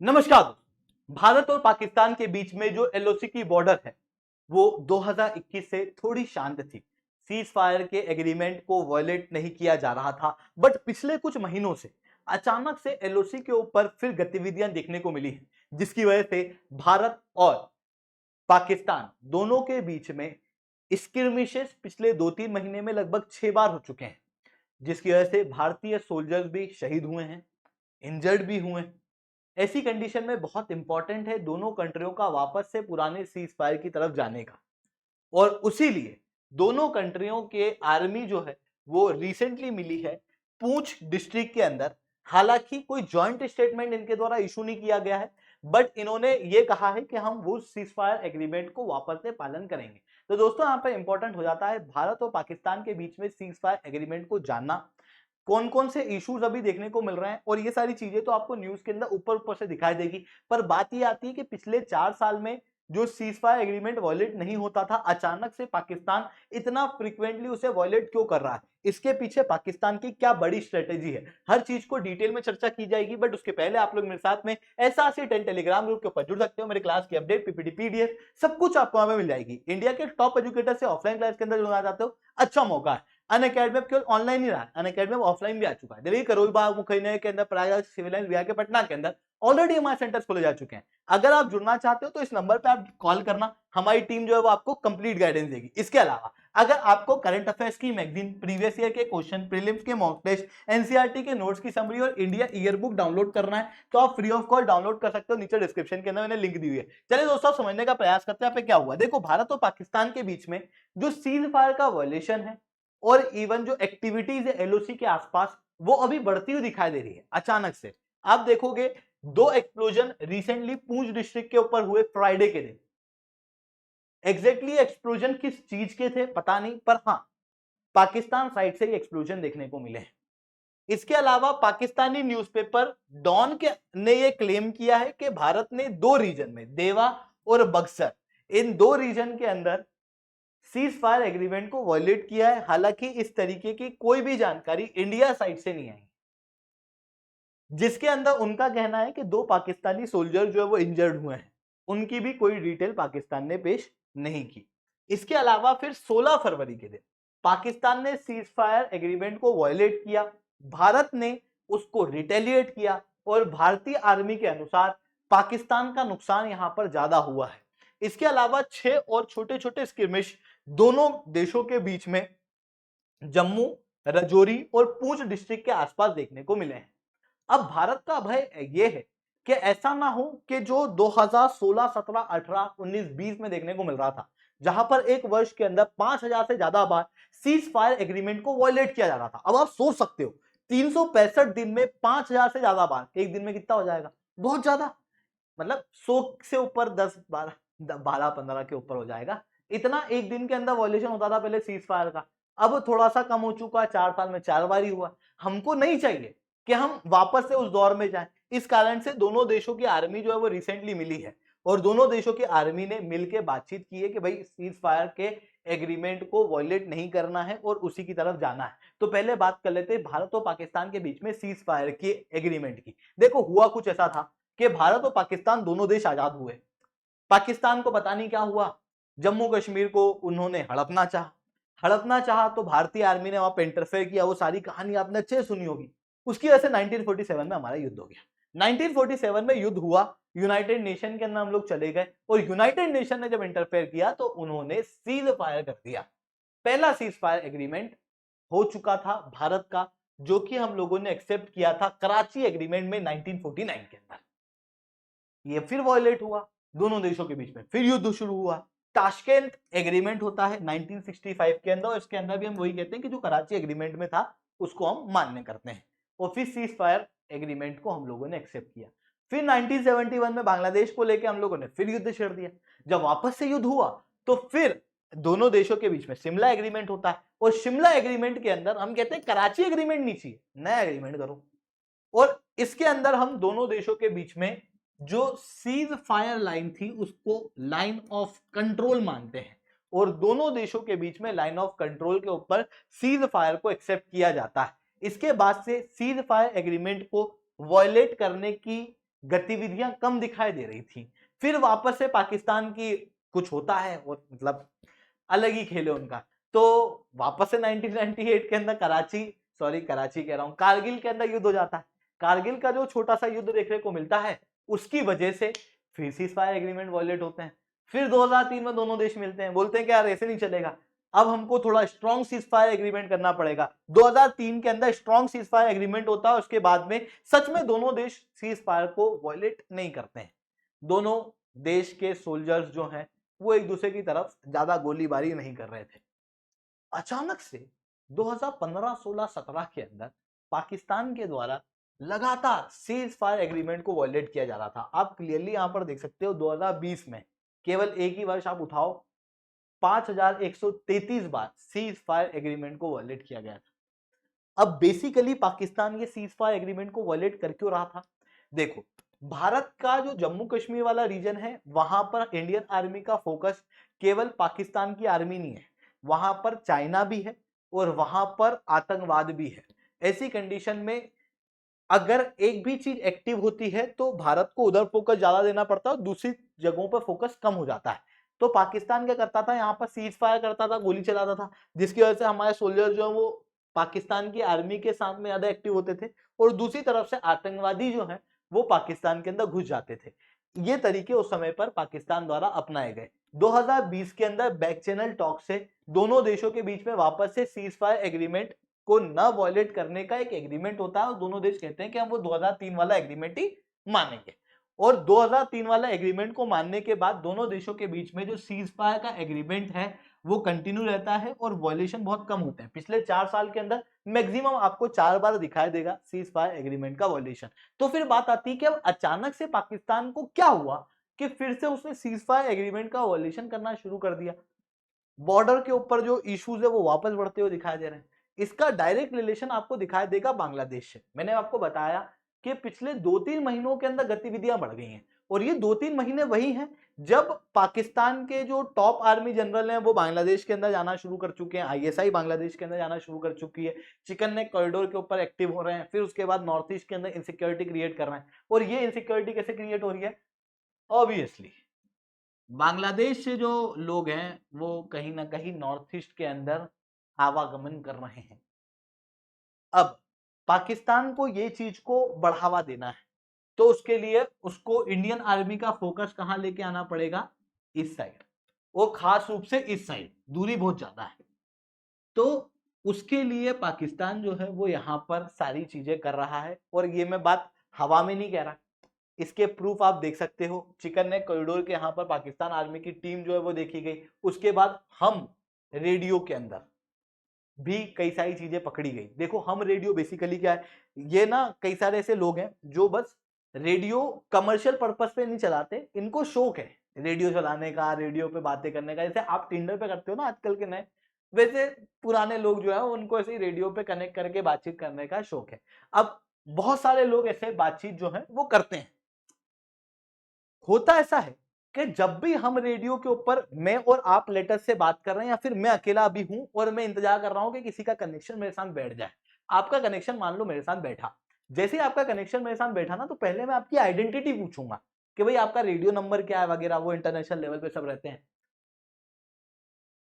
नमस्कार दोस्तों। भारत और पाकिस्तान के बीच में जो एलओसी की बॉर्डर है वो 2021 से थोड़ी शांत थी। सीज फायर के एग्रीमेंट को वायलेट नहीं किया जा रहा था, बट पिछले कुछ महीनों से अचानक से एलओसी के ऊपर फिर गतिविधियां देखने को मिली हैं, जिसकी वजह से भारत और पाकिस्तान दोनों के बीच में स्किर्मिशेस पिछले 2-3 महीने में लगभग 6 बार हो चुके हैं, जिसकी वजह से भारतीय सोल्जर्स भी शहीद हुए हैं, इंजर्ड भी हुए हैं। ऐसी कंडीशन में बहुत इंपॉर्टेंट है दोनों कंट्रियों का वापस से पुराने सीज फायर की तरफ जाने का, और उसी लिए दोनों कंट्रियों के आर्मी जो है वो रिसेंटली मिली है पूंछ डिस्ट्रिक्ट के अंदर। हालांकि कोई जॉइंट स्टेटमेंट इनके द्वारा इशू नहीं किया गया है, बट इन्होंने ये कहा है कि हम वो सीज फायर एग्रीमेंट को वापस से पालन करेंगे। तो दोस्तों यहाँ पर इंपॉर्टेंट हो जाता है भारत और पाकिस्तान के बीच में सीज फायर एग्रीमेंट को जानना, कौन कौन से इश्यूज अभी देखने को मिल रहे हैं, और ये सारी चीजें तो आपको न्यूज के अंदर ऊपर ऊपर से दिखाई देगी। पर बात ये आती है कि पिछले 4 साल में जो सीज फायर एग्रीमेंट वॉयलेट नहीं होता था, अचानक से पाकिस्तान इतना फ्रीक्वेंटली उसे वॉयलेट क्यों कर रहा है, इसके पीछे पाकिस्तान की क्या बड़ी स्ट्रेटेजी है, हर चीज को डिटेल में चर्चा की जाएगी। बट उसके पहले आप लोग मेरे साथ में ऐसा 10 टेलीग्राम ग्रुप के ऊपर जुड़ सकते हो। मेरे क्लास की अपडेट, पीपीटी, पीडीएफ सब कुछ आपको वहां पे मिल जाएगी। इंडिया के टॉप एजुकेटर से ऑफलाइन क्लास के अंदर जुड़ना चाहते हो, अच्छा मौका है। अनअकैडमी केवल ऑनलाइन ही रहा है, अनअकैडमी ऑफलाइन भी आ चुका है। दिल्ली करोल बाग, मुखैना के अंदर, प्रयागराज, सिविल लाइन, बिहार के पटना के अंदर ऑलरेडी हमारे सेंटर्स खोले जा चुके हैं। अगर आप जुड़ना चाहते हो तो इस नंबर पे आप कॉल करना, हमारी टीम जो है वो आपको कंप्लीट गाइडेंस देगी। इसके अलावा अगर आपको करंट अफेयर्स की मैगजीन, प्रीवियस ईयर के क्वेश्चन, प्रीलिम्स के मॉक टेस्ट, एनसीईआरटी के नोट्स की समरी और इंडिया ईयर बुक डाउनलोड करना है तो आप फ्री ऑफ कॉस्ट डाउनलोड कर सकते हो। नीचे डिस्क्रिप्शन के अंदर मैंने लिंक दी हुई है। चलिए दोस्तों समझने का प्रयास करते हैं यहाँ पे क्या हुआ। देखो, भारत और पाकिस्तान के बीच में जो सीज फायर का वायलेशन है और इवन जो एक्टिविटीज है एलओसी के आसपास, वो अभी बढ़ती हुई दिखाई दे रही है। अचानक से आप देखोगे 2 एक्सप्लोजन रिसेंटली पूंछ डिस्ट्रिक्ट के ऊपर हुए फ्राइडे के दिन। एग्जैक्टली एक्सप्लोजन किस चीज के थे पता नहीं, पर हाँ पाकिस्तान साइड से ही एक्सप्लोजन देखने को मिले हैं। इसके अलावा पाकिस्तानी न्यूज़पेपर डॉन के ने यह क्लेम किया है कि भारत ने 2 रीजन में, देवा और बक्सर, इन 2 रीजन के अंदर सीज फायर एग्रीमेंट को वायलेट किया है। हालांकि इस तरीके की कोई भी जानकारी इंडिया साइड से नहीं आई, जिसके अंदर उनका कहना है कि 2 पाकिस्तानी सोल्जर जो है वो इंजर्ड हुए हैं, उनकी भी कोई डिटेल पाकिस्तान ने पेश नहीं की। इसके अलावा फिर 16 फरवरी के दिन पाकिस्तान ने सीज फायर एग्रीमेंट को वायलेट किया, भारत ने उसको रिटेलिएट किया, और भारतीय आर्मी के अनुसार पाकिस्तान का नुकसान यहां पर ज्यादा हुआ है। इसके अलावा 6 और छोटे छोटे स्किर्मिश दोनों देशों के बीच में जम्मू, रजौरी और पूंछ डिस्ट्रिक्ट के आसपास देखने को मिले हैं। अब भारत का भय यह है कि ऐसा ना हो कि जो 2016, 17, 18, 19, 20 में देखने को मिल रहा था, जहां पर एक वर्ष के अंदर 5,000 से ज्यादा बार सीज फायर एग्रीमेंट को वायलेट किया जा रहा था। अब आप सोच सकते हो 365 दिन में 5,000 से ज्यादा बार, एक दिन में कितना हो जाएगा, बहुत ज्यादा। मतलब 100 से ऊपर 10, 12, 12, 15 के ऊपर हो जाएगा। इतना एक दिन के अंदर वॉल्यूशन होता था पहले सीज फायर का। अब थोड़ा सा कम हो चुका है, 4 साल में 4 बार ही हुआ। हमको नहीं चाहिए कि हम वापस से उस दौर में जाएं। इस कारण से दोनों देशों की आर्मी जो है वो रिसेंटली मिली है, और दोनों देशों की आर्मी ने मिलकर बातचीत की है कि भाई सीज फायर के एग्रीमेंट को वॉयलेट नहीं करना है और उसी की तरफ जाना है। तो पहले बात कर लेते हैं भारत और पाकिस्तान के बीच में सीज फायर के एग्रीमेंट की। देखो, हुआ कुछ ऐसा था कि भारत और पाकिस्तान दोनों देश आजाद हुए। पाकिस्तान को पता नहीं क्या हुआ, जम्मू कश्मीर को उन्होंने हड़पना चाहा तो भारतीय आर्मी ने वहां पे इंटरफेयर किया। वो सारी कहानी आपने अच्छे सुनी होगी। उसकी वजह से 1947 में हमारा युद्ध हो गया। 1947 में युद्ध हुआ, यूनाइटेड नेशन के अंदर हम लोग चले गए, और यूनाइटेड नेशन ने जब इंटरफेयर किया तो उन्होंने सीज फायर कर दिया। पहला सीज फायर एग्रीमेंट हो चुका था भारत का, जो कि हम लोगों ने एक्सेप्ट किया था कराची एग्रीमेंट में 1949 के अंदर। ये फिर वॉयलेट हुआ, दोनों देशों के बीच में फिर युद्ध शुरू हुआ। ताशकेंत एग्रीमेंट होता है 1965 के अंदर, और इसके अंदर भी हम वही कहते हैं कि जो कराची एग्रीमेंट में था उसको हम मान्य करते हैं। और फिर सीज फायर एग्रीमेंट को हम लोगों ने एक्सेप्ट किया। फिर 1971 में बांग्लादेश को लेकर हम लोगों ने फिर युद्ध छेड़ दिया। जब वापस से युद्ध हुआ तो फिर दोनों देशों के बीच में शिमला एग्रीमेंट होता है, और शिमला एग्रीमेंट के अंदर हम कहते हैं कराची एग्रीमेंट नहीं चाहिए, नया एग्रीमेंट करो। और इसके अंदर हम दोनों देशों के बीच में जो सीज फायर लाइन थी उसको लाइन ऑफ कंट्रोल मानते हैं, और दोनों देशों के बीच में लाइन ऑफ कंट्रोल के ऊपर सीज फायर को एक्सेप्ट किया जाता है। इसके बाद से सीज फायर एग्रीमेंट को वॉयलेट करने की गतिविधियां कम दिखाई दे रही थी। फिर वापस से पाकिस्तान की कुछ होता है और मतलब अलग ही खेल है उनका। तो वापस से 1998 के अंदर कराची कह रहा हूं, कारगिल के अंदर युद्ध हो जाता है। कारगिल का जो छोटा सा युद्ध देखने को मिलता है, उसकी वजह से फिर सीज फायर एग्रीमेंट वॉयलेट होते हैं। फिर 2003 में दोनों देश मिलते हैं, बोलते हैं कि यार ऐसे नहीं चलेगा, अब हमको थोड़ा स्ट्रॉन्ग सीज फायर एग्रीमेंट करना पड़ेगा। 2003 के अंदर स्ट्रॉन्ग सीज फायर एग्रीमेंट होता है। उसके बाद में सच में दोनों देश सीज फायर को वॉयलेट नहीं करते हैं। दोनों देश के सोल्जर्स जो हैं वो एक दूसरे की तरफ ज्यादा गोलीबारी नहीं कर रहे थे। अचानक से 2015, 16, 17 के अंदर पाकिस्तान के द्वारा लगातार सीज फायर एग्रीमेंट को वॉयलेट किया जा रहा था। आप क्लियरली यहां पर देख सकते हो 2020 में केवल एक ही वर्ष आप उठाओ, 5133 बार सीज फायर एग्रीमेंट को वॉयलेट किया गया था। अब बेसिकली पाकिस्तान ये सीज फायर एग्रीमेंट को वॉयलेट कर क्यों रहा था? देखो, भारत का जो जम्मू कश्मीर वाला रीजन है, वहां पर इंडियन आर्मी का फोकस केवल पाकिस्तान की आर्मी नहीं है, वहां पर चाइना भी है और वहां पर आतंकवाद भी है। ऐसी कंडीशन में अगर एक भी चीज एक्टिव होती है तो भारत को उधर फोकस ज्यादा देना पड़ता है और दूसरी जगहों पर फोकस कम हो जाता है। तो पाकिस्तान क्या करता था, यहाँ पर सीज फायर करता था, गोली चलाता था, जिसकी वजह से हमारे सोल्जर जो है वो पाकिस्तान की आर्मी के साथ में ज्यादा एक्टिव होते थे और दूसरी तरफ से आतंकवादी जो है वो पाकिस्तान के अंदर घुस जाते थे। ये तरीके उस समय पर पाकिस्तान द्वारा अपनाए गए। 2020 के अंदर बैक चैनल टॉक से दोनों देशों के बीच में वापस से सीज फायर एग्रीमेंट को न वॉयलेट करने का एक एग्रीमेंट होता है और दोनों देश कहते हैं कि हम वो 2003 वाला एग्रीमेंट ही मानेंगे। और 2003 वाला एग्रीमेंट को मानने के बाद दोनों देशों के बीच में जो सीज फायर का एग्रीमेंट है वो कंटिन्यू रहता है और वॉयलेशन बहुत कम होते हैं। पिछले 4 साल के अंदर मैक्सिमम आपको 4 बार दिखाई देगा सीज फायर एग्रीमेंट का वॉयलेशन। तो फिर बात आती है कि अब अचानक से पाकिस्तान को क्या हुआ कि फिर से उसने सीज फायर एग्रीमेंट का वॉयलेशन करना शुरू कर दिया। बॉर्डर के ऊपर जो इश्यूज है वो वापस बढ़ते हुए दिखाई दे रहे हैं। इसका डायरेक्ट रिलेशन आपको दिखाई देगा बांग्लादेश से। मैंने आपको बताया कि पिछले 2-3 महीनों के अंदर गतिविधियां बढ़ गई हैं और ये 2-3 महीने वही हैं जब पाकिस्तान के जो टॉप आर्मी जनरल हैं वो बांग्लादेश के अंदर जाना शुरू कर चुके हैं, आईएसआई बांग्लादेश के अंदर जाना शुरू कर चुकी है, चिकन नेक कॉरिडोर के ऊपर एक्टिव हो रहे हैं, फिर उसके बाद नॉर्थ ईस्ट के अंदर इनसिक्योरिटी क्रिएट कर रहे हैं। और ये इनसिक्योरिटी कैसे क्रिएट हो रही है? ऑब्वियसली बांग्लादेश से जो लोग हैं वो कहीं ना कहीं नॉर्थ ईस्ट के अंदर आवागमन कर रहे हैं। अब पाकिस्तान को ये चीज को बढ़ावा देना है तो उसके लिए उसको इंडियन आर्मी का फोकस कहां लेके आना पड़ेगा? इस साइड, वो खास रूप से इस साइड, दूरी बहुत ज्यादा है। तो उसके लिए पाकिस्तान जो है वो यहां पर सारी चीजें कर रहा है और ये मैं बात हवा में नहीं कह रहा, इसके प्रूफ आप देख सकते हो। चिकन नेक कॉरिडोर के यहाँ पर पाकिस्तान आर्मी की टीम जो है वो देखी गई। उसके बाद हम रेडियो के अंदर भी कई सारी चीजें पकड़ी गई। देखो, हम रेडियो बेसिकली क्या है, ये ना कई सारे ऐसे लोग हैं जो बस रेडियो कमर्शियल पर्पस पे नहीं चलाते, इनको शौक है रेडियो चलाने का, रेडियो पे बातें करने का। जैसे आप टिंडर पे करते हो ना आजकल के नए, वैसे पुराने लोग जो है उनको ऐसे ही रेडियो पे कनेक्ट करके बातचीत करने का शौक है। अब बहुत सारे लोग ऐसे बातचीत जो है वो करते हैं। होता ऐसा है कि जब भी हम रेडियो के ऊपर मैं और आप लेटर से बात कर रहे हैं या फिर मैं अकेला अभी हूं और मैं इंतजार कर रहा हूं कि किसी का कनेक्शन मेरे साथ बैठ जाए। आपका कनेक्शन मान लो मेरे साथ बैठा, जैसे ही आपका कनेक्शन मेरे साथ बैठा ना तो पहले मैं आपकी आइडेंटिटी पूछूंगा कि भाई आपका रेडियो नंबर क्या है वगैरह, वो इंटरनेशनल लेवल पे सब रहते हैं।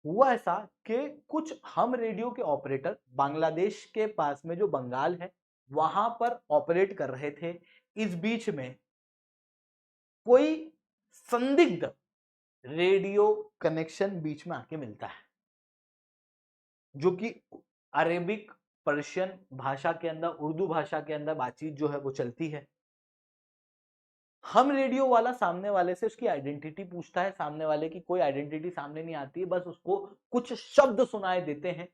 हुआ ऐसा कि कुछ हम रेडियो के ऑपरेटर बांग्लादेश के पास में जो बंगाल है वहां पर ऑपरेट कर रहे थे। इस बीच में कोई संदिग्ध रेडियो कनेक्शन बीच में आके मिलता है जो कि अरेबिक पर्शियन भाषा के अंदर, उर्दू भाषा के अंदर बातचीत जो है वो चलती है। हम रेडियो वाला सामने वाले से उसकी आइडेंटिटी पूछता है, सामने वाले की कोई आइडेंटिटी सामने नहीं आती है, बस उसको कुछ शब्द सुनाई देते हैं।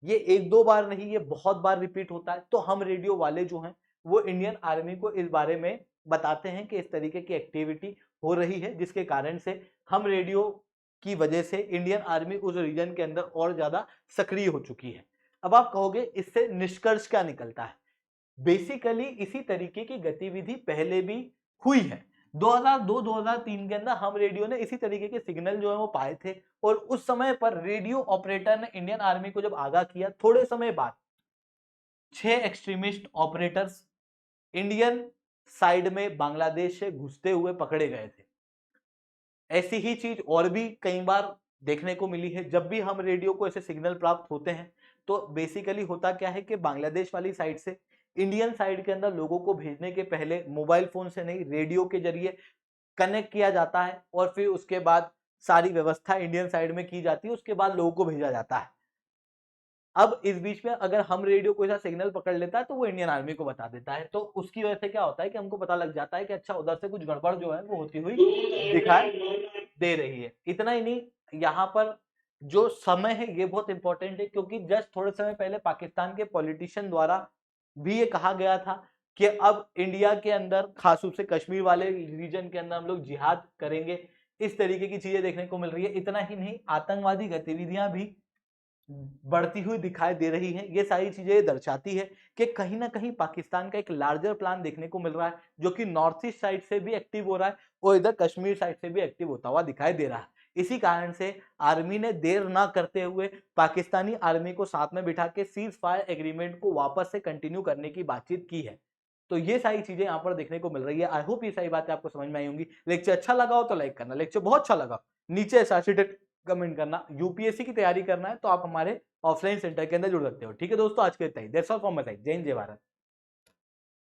ये एक दो बार नहीं, ये बहुत बार रिपीट होता है। तो हम रेडियो वाले जो हैं वो इंडियन आर्मी को इस बारे में बताते हैं कि इस तरीके की एक्टिविटी हो रही है, जिसके कारण से हम रेडियो की वजह से इंडियन आर्मी उस रीजन के अंदर और ज्यादा सक्रिय हो चुकी है। अब आप कहोगे इससे निष्कर्ष क्या निकलता है? बेसिकली इसी तरीके की गतिविधि पहले भी हुई है। 2002-2003 के अंदर हम रेडियो ने इसी तरीके के सिग्नल जो है वो पाए थे और उस समय पर रेडियो ऑपरेटर ने इंडियन आर्मी को जब आगाह किया, थोड़े समय बाद 6 एक्सट्रीमिस्ट ऑपरेटर्स इंडियन साइड में बांग्लादेश से घुसते हुए पकड़े गए थे। ऐसी ही चीज और भी कई बार देखने को मिली है। जब भी हम रेडियो को ऐसे सिग्नल प्राप्त होते हैं तो बेसिकली होता क्या है कि बांग्लादेश वाली साइड से इंडियन साइड के अंदर लोगों को भेजने के पहले मोबाइल फोन से नहीं, रेडियो के जरिए कनेक्ट किया जाता है और फिर उसके बाद सारी व्यवस्था इंडियन साइड में की जाती है, उसके बाद लोगों को भेजा जाता है। अब इस बीच में अगर हम रेडियो कोई सा सिग्नल पकड़ लेता है तो वो इंडियन आर्मी को बता देता है, तो उसकी वजह से क्या होता है कि हमको पता लग जाता है कि अच्छा उधर से कुछ गड़बड़ जो है वो होती हुई दिखाई दे रही है। इतना ही नहीं, यहाँ पर जो समय है ये बहुत इंपॉर्टेंट है, क्योंकि जस्ट थोड़े समय पहले पाकिस्तान के पॉलिटिशियन द्वारा भी ये कहा गया था कि अब इंडिया के अंदर खास रूप से कश्मीर वाले रीजन के अंदर हम लोग जिहाद करेंगे। इस तरीके की चीजें देखने को मिल रही है। इतना ही नहीं, आतंकवादी गतिविधियां भी बढ़ती हुई दिखाई दे रही है। ये सारी चीजें दर्शाती है कि कहीं ना कहीं पाकिस्तान का एक लार्जर प्लान देखने को मिल रहा है, जो कि नॉर्थ ईस्ट साइड से भी एक्टिव हो रहा है और इधर कश्मीर साइड से भी एक्टिव होता हुआ दिखाई दे रहा है। इसी कारण से आर्मी ने देर ना करते हुए पाकिस्तानी आर्मी को साथ में बिठा के सीज फायर एग्रीमेंट को वापस से कंटिन्यू करने की बातचीत की है। तो ये सारी चीजें यहाँ पर देखने को मिल रही है। आई होप ये सारी बातें आपको समझ में आई होंगी। लेक्चर अच्छा लगा हो तो लाइक करना, लेक्चर बहुत अच्छा लगा नीचे एसोसिएटेड कमेंट करना। यूपीएससी की तैयारी करना है तो आप हमारे ऑफलाइन सेंटर के अंदर जुड़ सकते हो। ठीक है दोस्तों, आज के इतना ही। That's all from my side. जय हिंद, जय भारत।